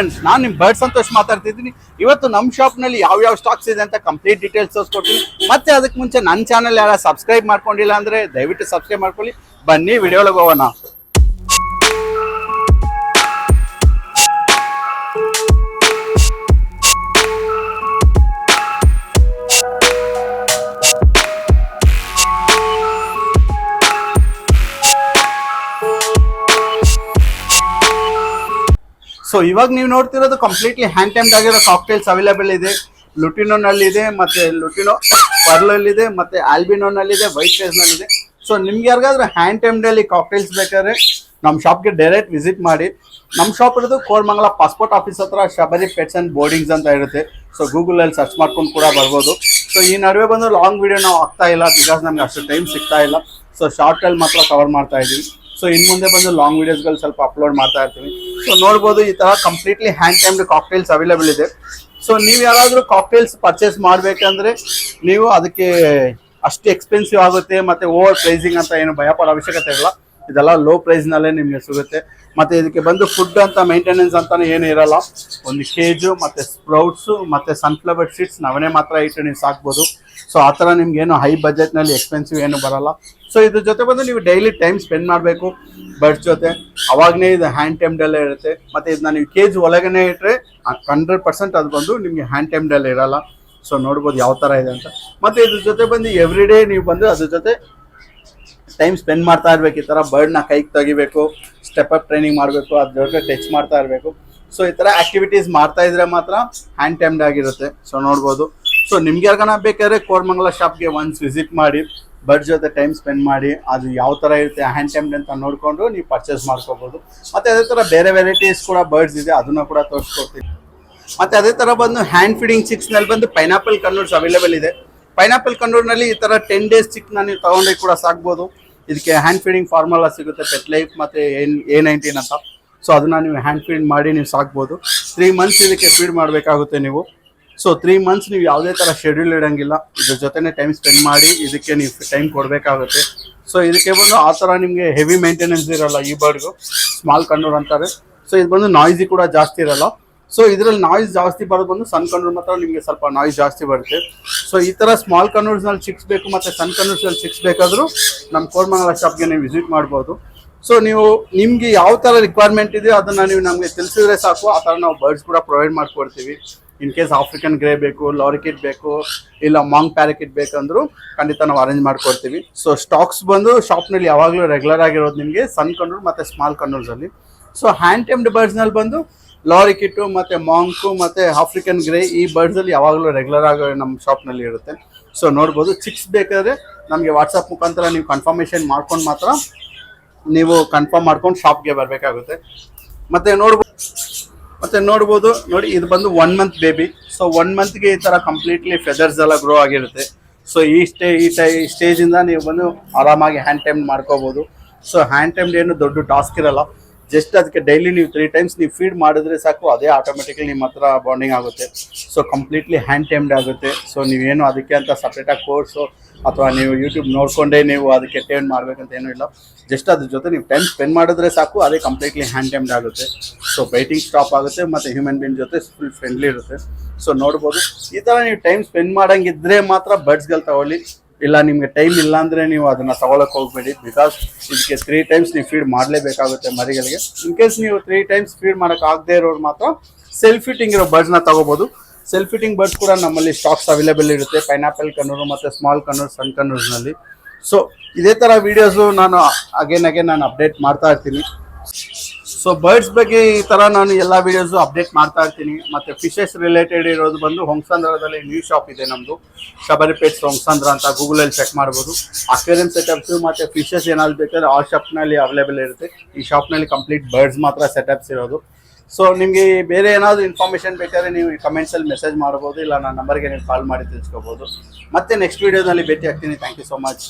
ನಾನು ನಿಮ್ಮ ಬರ್ಡ್ ಸಂತೋಷ್ ಮಾತಾಡ್ತಿದ್ದೀನಿ. ಇವತ್ತು ನಮ್ಮ ಶಾಪ್ನಲ್ಲಿ ಯಾವ ಸ್ಟಾಕ್ಸ್ ಇದೆ ಅಂತ ಕಂಪ್ಲೀಟ್ ಡೀಟೇಲ್ಸ್ ತೋರಿಸ್ಕೊಡ್ತೀನಿ. ಮತ್ತೆ ಅದಕ್ಕೆ ಮುಂಚೆ ನನ್ನ ಚಾನಲ್ ಯಾರು ಸಬ್ಸ್ಕ್ರೈಬ್ ಮಾಡ್ಕೊಂಡಿಲ್ಲ ಅಂದರೆ ದಯವಿಟ್ಟು ಸಬ್ಸ್ಕ್ರೈಬ್ ಮಾಡ್ಕೊಳ್ಳಿ. ಬನ್ನಿ ವಿಡಿಯೋಗೆ ಹೋಗೋಣ. ಸೊ ಇವಾಗ ನೀವು ನೋಡ್ತಿರೋದು ಕಂಪ್ಲೀಟ್ಲಿ ಹ್ಯಾಂಡ್ ಟೈಮ್ಡ್ ಆಗಿರೋ ಕಾಕ್ಟೇಲ್ಸ್ ಅವೈಲೇಬಲ್ ಇದೆ. ಲುಟಿನೋನಲ್ಲಿ ಇದೆ, ಮತ್ತೆ ಲುಟಿನೋ ಪರ್ಲಲ್ಲಿ ಇದೆ, ಮತ್ತೆ ಆಲ್ಬಿನೋನಲ್ಲಿ ಇದೆ, ವೈಟ್ ಫೇಸ್ನಲ್ಲಿ ಇದೆ. ಸೊ ನಿಮ್ಗೆ ಯಾರಿಗಾದ್ರೂ ಹ್ಯಾಂಡ್ ಟೈಮ್ಡಲ್ಲಿ ಕಾಕ್ಟೇಲ್ಸ್ ಬೇಕಾದ್ರೆ ನಮ್ಮ ಶಾಪ್ಗೆ ಡೈರೆಕ್ಟ್ ವಿಸಿಟ್ ಮಾಡಿ. ನಮ್ಮ ಶಾಪ್ ಇರೋದು ಕೋರಮಂಗಲ ಪಾಸ್ಪೋರ್ಟ್ ಆಫೀಸ್ ಹತ್ರ ಶಬರಿ ಪೆಟ್ಸ್ ಅಂಡ್ ಬೋರ್ಡಿಂಗ್ಸ್ ಅಂತ ಇರುತ್ತೆ. ಸೊ ಗೂಗಲಲ್ಲಿ ಸರ್ಚ್ ಮಾಡ್ಕೊಂಡು ಕೂಡ ಬರ್ಬೋದು. ಸೊ ಈ ನಡುವೆ ಬಂದು ಲಾಂಗ್ ವಿಡಿಯೋ ನಾವು ಆಗ್ತಾ ಇಲ್ಲ, ಬಿಕಾಸ್ ನಮ್ಗೆ ಅಷ್ಟು ಟೈಮ್ ಸಿಗ್ತಾ ಇಲ್ಲ. ಸೊ ಶಾರ್ಟಲ್ಲಿ ಮಾತ್ರ ಕವರ್ ಮಾಡ್ತಾ ಇದ್ದೀವಿ. ಸೊ ಇನ್ನು ಮುಂದೆ ಬಂದು ಲಾಂಗ್ ವಿಡಿಯೋಸ್ಗಳು ಸ್ವಲ್ಪ ಅಪ್ಲೋಡ್ ಮಾಡ್ತಾ ಇರ್ತೀವಿ. ಸೊ ನೋಡ್ಬೋದು ಈ ಥರ completely hand timed cocktails available ಇದೆ. ಸೊ ನೀವು ಯಾರಾದರೂ ಕಾಕ್ಟೇಲ್ಸ್ ಪರ್ಚೇಸ್ ಮಾಡಬೇಕಂದ್ರೆ ನೀವು ಅದಕ್ಕೆ ಅಷ್ಟು ಎಕ್ಸ್ಪೆನ್ಸಿವ್ ಆಗುತ್ತೆ, ಮತ್ತು ಓವರ್ ಪ್ರೈಸಿಂಗ್ ಅಂತ ಏನು ಭಯ ಪಡೋ ಅವಶ್ಯಕತೆ ಇಲ್ಲ. ಇದೆಲ್ಲ ಲೋ ಪ್ರೈಸ್ನಲ್ಲೇ ನಿಮಗೆ ಸಿಗುತ್ತೆ. ಮತ್ತು ಇದಕ್ಕೆ ಬಂದು ಫುಡ್ ಅಂತ ಮೇಂಟೆನೆನ್ಸ್ ಅಂತಲೇ ಏನು ಇರಲ್ಲ. ಒಂದು ಕೇಜು ಮತ್ತು ಸ್ಪ್ರೌಟ್ಸು ಮತ್ತು ಸನ್ಫ್ಲವರ್ ಸೀಡ್ಸ್ ನಾವೇ ಮಾತ್ರ ಇಟ್ಟು ನೀವು ಸಾಕ್ಬೋದು. ಸೊ ಆ ಥರ ನಿಮ್ಗೇನು ಹೈ ಬಜೆಟ್ನಲ್ಲಿ ಎಕ್ಸ್ಪೆನ್ಸಿವ್ ಏನು ಬರೋಲ್ಲ. ಸೊ ಇದ್ರ ಜೊತೆ ಬಂದು ನೀವು ಡೈಲಿ ಟೈಮ್ ಸ್ಪೆಂಡ್ ಮಾಡಬೇಕು ಬರ್ಡ್ಸ್ ಜೊತೆ, ಅವಾಗನೇ ಇದು ಹ್ಯಾಂಡ್ ಟೈಮ್ಡಲ್ಲೇ ಇರುತ್ತೆ. ಮತ್ತು ಇದನ್ನ ನೀವು ಕೇಜ್ ಒಳಗೇ ಇಟ್ಟರೆ 100% ಅದು ಬಂದು ನಿಮಗೆ ಹ್ಯಾಂಡ್ ಟೈಮ್ಡಲ್ಲಿ ಇರೋಲ್ಲ. ಸೊ ನೋಡ್ಬೋದು ಯಾವ ಥರ ಇದೆ ಅಂತ. ಮತ್ತು ಇದ್ರ ಜೊತೆ ಬಂದು ಎವ್ರಿ ಡೇ ನೀವು ಬಂದು ಅದ್ರ ಜೊತೆ ಟೈಮ್ ಸ್ಪೆಂಡ್ ಮಾಡ್ತಾ ಇರಬೇಕು. ಈ ಥರ ಬರ್ಡ್ನ ಕೈಗೆ ತೆಗಿಬೇಕು, ಸ್ಟೆಪ್ ಅಪ್ ಟ್ರೈನಿಂಗ್ ಮಾಡಬೇಕು, ಅದ್ರ ಜೊತೆ ಟಚ್ ಮಾಡ್ತಾ ಇರಬೇಕು. ಸೊ ಈ ಥರ ಆ್ಯಕ್ಟಿವಿಟೀಸ್ ಮಾಡ್ತಾ ಇದ್ರೆ ಮಾತ್ರ ಹ್ಯಾಂಡ್ ಟೈಮ್ಡ್ ಆಗಿರುತ್ತೆ. ಸೊ ನೋಡ್ಬೋದು. ಸೊ ನಿಮ್ಗೆ ಯಾರಿಗಾನ ಬೇಕಾದ್ರೆ ಕೋರಮಂಗಲ ಶಾಪ್ಗೆ ಒನ್ಸ್ ವಿಸಿಟ್ ಮಾಡಿ, ಬರ್ಡ್ ಜೊತೆ ಟೈಮ್ ಸ್ಪೆಂಡ್ ಮಾಡಿ, ಅದು ಯಾವ ಥರ ಇರುತ್ತೆ ಹ್ಯಾಂಡ್ ಟೈಮ್ಡ್ ಅಂತ ನೋಡಿಕೊಂಡು ನೀವು ಪರ್ಚೇಸ್ ಮಾಡ್ಕೋಬೋದು. ಮತ್ತು ಅದೇ ಥರ ಬೇರೆ ವೆರೈಟೀಸ್ ಕೂಡ ಬರ್ಡ್ಸ್ ಇದೆ, ಅದನ್ನು ಕೂಡ ತೋರಿಸ್ಕೊಡ್ತೀನಿ. ಮತ್ತು ಅದೇ ಥರ ಬಂದು ಹ್ಯಾಂಡ್ ಫೀಡಿಂಗ್ ಚಿಕ್ಸ್ನಲ್ಲಿ ಬಂದು ಪೈನಾಪಲ್ ಕನ್ನೂರ್ಸ್ ಅವೈಲೇಬಲ್ ಇದೆ. ಪೈನಾಪಲ್ ಕನ್ನೂರ್ನಲ್ಲಿ ಈ ಥರ 10 days ಚಿಕ್ನ ನೀವು ತೊಗೊಂಡೋಗಿ ಕೂಡ ಸಾಕ್ಬೋದು. ಇದಕ್ಕೆ ಹ್ಯಾಂಡ್ ಫೀಡಿಂಗ್ ಫಾರ್ಮುಲಾ ಸಿಗುತ್ತೆ, ಪೆಟ್ ಲೈಫ್ ಮತ್ತು A19 ಅಂತ. ಸೊ ಅದನ್ನು ನೀವು ಹ್ಯಾಂಡ್ ಫೀಡ್ ಮಾಡಿ ನೀವು ಸಾಕ್ಬೋದು. 3 months ಇದಕ್ಕೆ ಫೀಡ್ ಮಾಡಬೇಕಾಗುತ್ತೆ ನೀವು. ಸೊ 3 months ನೀವು ಯಾವುದೇ ಥರ ಶೆಡ್ಯೂಲ್ ಇಡೋಂಗಿಲ್ಲ, ಇದ್ರ ಜೊತೆನೇ ಟೈಮ್ ಸ್ಪೆಂಡ್ ಮಾಡಿ ಇದಕ್ಕೆ ನೀವು ಟೈಮ್ ಕೊಡಬೇಕಾಗುತ್ತೆ. ಸೊ ಇದಕ್ಕೆ ಬಂದು ಆ ಥರ ನಿಮಗೆ ಹೆವಿ ಮೇಂಟೆನೆನ್ಸ್ ಇರೋಲ್ಲ. ಈ ಬರ್ಡ್ಗೂ ಸ್ಮಾಲ್ ಕನ್ನೂರ್ ಅಂತಾರೆ. ಸೊ ಇದು ಬಂದು ನಾಯ್ಸಿ ಕೂಡ ಜಾಸ್ತಿ ಇರೋಲ್ಲ. ಸೊ ಇದರಲ್ಲಿ ನಾಯ್ಸ್ ಜಾಸ್ತಿ ಬರೋದು ಬಂದು ಸಣ್ಣ ಕನ್ನೂರ್ ಮಾತ್ರ ನಿಮಗೆ ಸ್ವಲ್ಪ ನಾಯ್ಸ್ ಜಾಸ್ತಿ ಬರುತ್ತೆ. ಸೊ ಈ ಥರ ಸ್ಮಾಲ್ ಕನ್ನೂರ್ಸ್ನಲ್ಲಿ ಚಿಕ್ಸ್ ಬೇಕು ಮತ್ತು ಸಣ್ಣ ಕನ್ನೂರ್ಸ್ನಲ್ಲಿ ಚಿಕ್ಸ್ ಬೇಕಾದರೂ ನಮ್ಮ ಕೋರಮಂಗಲ ಶಾಪ್ಗೆ ನೀವು ವಿಸಿಟ್ ಮಾಡ್ಬೋದು. ಸೊ ನೀವು ನಿಮಗೆ ಯಾವ ಥರ ರಿಕ್ವೈರ್ಮೆಂಟ್ ಇದೆಯೋ ಅದನ್ನು ನೀವು ನಮಗೆ ತಿಳಿಸಿದ್ರೆ ಸಾಕು, ಆ ಥರ ನಾವು ಬರ್ಡ್ಸ್ ಕೂಡ ಪ್ರೊವೈಡ್ ಮಾಡಿಕೊಡ್ತೀವಿ. ಇನ್ ಕೇಸ್ ಆಫ್ರಿಕನ್ ಗ್ರೇ ಬೇಕು, ಲಾರಿಕಿಟ್ ಬೇಕು, ಇಲ್ಲ ಮಾಂಗ್ ಪ್ಯಾರಕಿಟ್ ಬೇಕಂದ್ರೂ ಖಂಡಿತ ನಾವು ಅರೇಂಜ್ ಮಾಡ್ಕೊಡ್ತೀವಿ. ಸೊ ಸ್ಟಾಕ್ಸ್ ಬಂದು ಶಾಪ್ನಲ್ಲಿ ಯಾವಾಗಲೂ ರೆಗ್ಯುಲರ್ ಆಗಿರೋದು ನಿಮಗೆ ಸಣ್ಣ ಕನ್ನೂರ್ ಮತ್ತು ಸ್ಮಾಲ್ ಕನ್ನೂರ್ಸಲ್ಲಿ. ಸೊ ಹ್ಯಾಂಡ್ ಟೈಮ್ಡ್ ಬರ್ಡ್ಸ್ನಲ್ಲಿ ಬಂದು ಲಾರಿಕಿಟ್ಟು ಮತ್ತು ಮಾಂಕು ಮತ್ತು ಆಫ್ರಿಕನ್ ಗ್ರೇ ಈ ಬರ್ಡ್ಸಲ್ಲಿ ಯಾವಾಗಲೂ ರೆಗ್ಯುಲರ್ ಆಗಿ ನಮ್ಮ ಶಾಪ್ನಲ್ಲಿ ಇರುತ್ತೆ. ಸೊ ನೋಡ್ಬೋದು. ಚಿಕ್ಸ್ ಬೇಕಾದರೆ ನಮಗೆ ವಾಟ್ಸಪ್ ಮುಖಾಂತರ ನೀವು ಕನ್ಫರ್ಮೇಷನ್ ಮಾಡ್ಕೊಂಡು ಮಾತ್ರ ನೀವು ಕನ್ಫರ್ಮ್ ಮಾಡ್ಕೊಂಡು ಶಾಪ್ಗೆ ಬರಬೇಕಾಗುತ್ತೆ. ಮತ್ತು ನೋಡ್ಬೋದು ನೋಡಿ, ಇದು ಬಂದು 1 month ಬೇಬಿ. ಸೊ 1 monthಗೆ ಈ ಥರ ಕಂಪ್ಲೀಟ್ಲಿ ಫೆದರ್ಸ್ ಎಲ್ಲ ಗ್ರೋ ಆಗಿರುತ್ತೆ. ಸೊ ಈ ಸ್ಟೇಜಿಂದ ನೀವು ಬಂದು ಆರಾಮಾಗಿ ಹ್ಯಾಂಡ್ ಟೈಮ್ ಮಾಡ್ಕೋಬೋದು. ಸೊ ಹ್ಯಾಂಡ್ ಟೈಮ್ಡ್ ಏನು ದೊಡ್ಡ ಟಾಸ್ಕ್ ಇರಲ್ಲ. ಜಸ್ಟ್ ಅದಕ್ಕೆ ಡೈಲಿ ನೀವು 3 times ನೀವು ಫೀಡ್ ಮಾಡಿದ್ರೆ ಸಾಕು, ಅದೇ ಆಟೋಮೆಟಿಕ್ಲಿ ನಿಮ್ಮ ಹತ್ರ ಬಾಂಡಿಂಗ್ ಆಗುತ್ತೆ. ಸೊ ಕಂಪ್ಲೀಟ್ಲಿ ಹ್ಯಾಂಡ್ ಟೈಮ್ಡ್ ಆಗುತ್ತೆ. ಸೊ ನೀವೇನು ಅದಕ್ಕೆ ಅಂತ ಸಪ್ರೇಟಾಗಿ ಕೋರ್ಸು ಅಥವಾ ನೀವು ಯೂಟ್ಯೂಬ್ ನೋಡಿಕೊಂಡೇ ನೀವು ಅದಕ್ಕೆ ಟೈಮ್ ಮಾಡಬೇಕಂತ ಏನೂ ಇಲ್ಲ. ಜಸ್ಟ್ ಅದ್ರ ಜೊತೆ ನೀವು ಟೈಮ್ ಸ್ಪೆಂಡ್ ಮಾಡಿದ್ರೆ ಸಾಕು, ಅದೇ ಕಂಪ್ಲೀಟ್ಲಿ ಹ್ಯಾಂಡ್ ಟೈಮ್ಡ್ ಆಗುತ್ತೆ. ಸೊ ಬೈಟಿಂಗ್ ಸ್ಟಾಪ್ ಆಗುತ್ತೆ ಮತ್ತು ಹ್ಯೂಮನ್ ಬೀಯಿಂಗ್ ಜೊತೆ ಫುಲ್ ಫ್ರೆಂಡ್ಲಿ ಇರುತ್ತೆ. ಸೊ ನೋಡ್ಬೋದು. ಈ ಥರ ನೀವು ಟೈಮ್ ಸ್ಪೆಂಡ್ ಮಾಡೋಂಗಿದ್ರೆ ಮಾತ್ರ ಬರ್ಡ್ಸ್ಗಳು ತಗೊಳ್ಳಿ. ಇಲ್ಲ ನಿಮಗೆ ಟೈಮ್ ಇಲ್ಲ ಅಂದರೆ ನೀವು ಅದನ್ನು ತಗೊಳಕ್ಕೆ ಹೋಗಬೇಡಿ, ಬಿಕಾಸ್ ಇದಕ್ಕೆ 3 times ನೀವು ಫೀಡ್ ಮಾಡಲೇಬೇಕಾಗುತ್ತೆ ಮರಿಗಳಿಗೆ. ಇನ್ ಕೇಸ್ ನೀವು 3 times ಫೀಡ್ ಮಾಡೋಕ್ಕಾಗದೇ ಇರೋರು ಮಾತ್ರ ಸೆಲ್ಫ್ ಫಿಟ್ಟಿಂಗ್ ಇರೋ ಬರ್ಡ್ಸ್ನ ತಗೋಬೋದು. ಸೆಲ್ಫ್ ಫಿಟ್ಟಿಂಗ್ ಬರ್ಡ್ಸ್ ಕೂಡ ನಮ್ಮಲ್ಲಿ ಸ್ಟಾಕ್ಸ್ ಅವೈಲೇಬಲ್ ಇರುತ್ತೆ, ಪೈನಾಪಲ್ ಕನ್ನೂರು ಮತ್ತು ಸ್ಮಾಲ್ ಕನ್ನೂರ್, ಸಣ್ಣ ಕನ್ನೂರ್ಸ್ನಲ್ಲಿ. ಸೊ ಇದೇ ಥರ ವೀಡಿಯೋಸು ನಾನು ಅಗೇನ್ ನಾನು ಅಪ್ಡೇಟ್ ಮಾಡ್ತಾ ಇರ್ತೀನಿ. ಸೊ ಬರ್ಡ್ಸ್ ಬಗ್ಗೆ ಈ ಥರ ನಾನು ಎಲ್ಲ ವೀಡಿಯೋಸು ಅಪ್ಡೇಟ್ ಮಾಡ್ತಾ ಇರ್ತೀನಿ. ಮತ್ತು ಫಿಶಸ್ ರಿಲೇಟೆಡ್ ಇರೋದು ಬಂದು ಹೊಂಗಸಂದ್ರದಲ್ಲಿ ನ್ಯೂ ಶಾಪ್ ಇದೆ ನಮ್ಮದು, ಶಬರಿ ಪೆಟ್ಸ್ ಹೊಂಗಸಂದ್ರ ಅಂತ. ಗೂಗಲಲ್ಲಿ ಚೆಕ್ ಮಾಡ್ಬೋದು. ಅಕ್ವೇರಿಯಂ ಸೆಟಪ್ಸು ಮತ್ತು ಫಿಶಸ್ ಏನಾದ್ರು ಬೇಕಾದ್ರೆ ಆ ಶಾಪ್ನಲ್ಲಿ ಅವೈಲೇಬಲ್ ಇರುತ್ತೆ. ಈ ಶಾಪ್ನಲ್ಲಿ ಕಂಪ್ಲೀಟ್ ಬರ್ಡ್ಸ್ ಮಾತ್ರ ಸೆಟಪ್ಸ್ ಇರೋದು. ಸೊ ನಿಮಗೆ ಬೇರೆ ಏನಾದರೂ ಇನ್ಫಾರ್ಮೇಷನ್ ಬೇಕಾದ್ರೆ ನೀವು ಕಮೆಂಟ್ಸಲ್ಲಿ ಮೆಸೇಜ್ ಮಾಡ್ಬೋದು, ಇಲ್ಲ ನನ್ನ ನಂಬರ್ಗೆ ನೀವು ಕಾಲ್ ಮಾಡಿ ತಿಳಿಸ್ಕೋಬೋದು. ಮತ್ತೆ ನೆಕ್ಸ್ಟ್ ವೀಡಿಯೋದಲ್ಲಿ ಭೇಟಿ ಆಗ್ತೀನಿ. Thank you so much.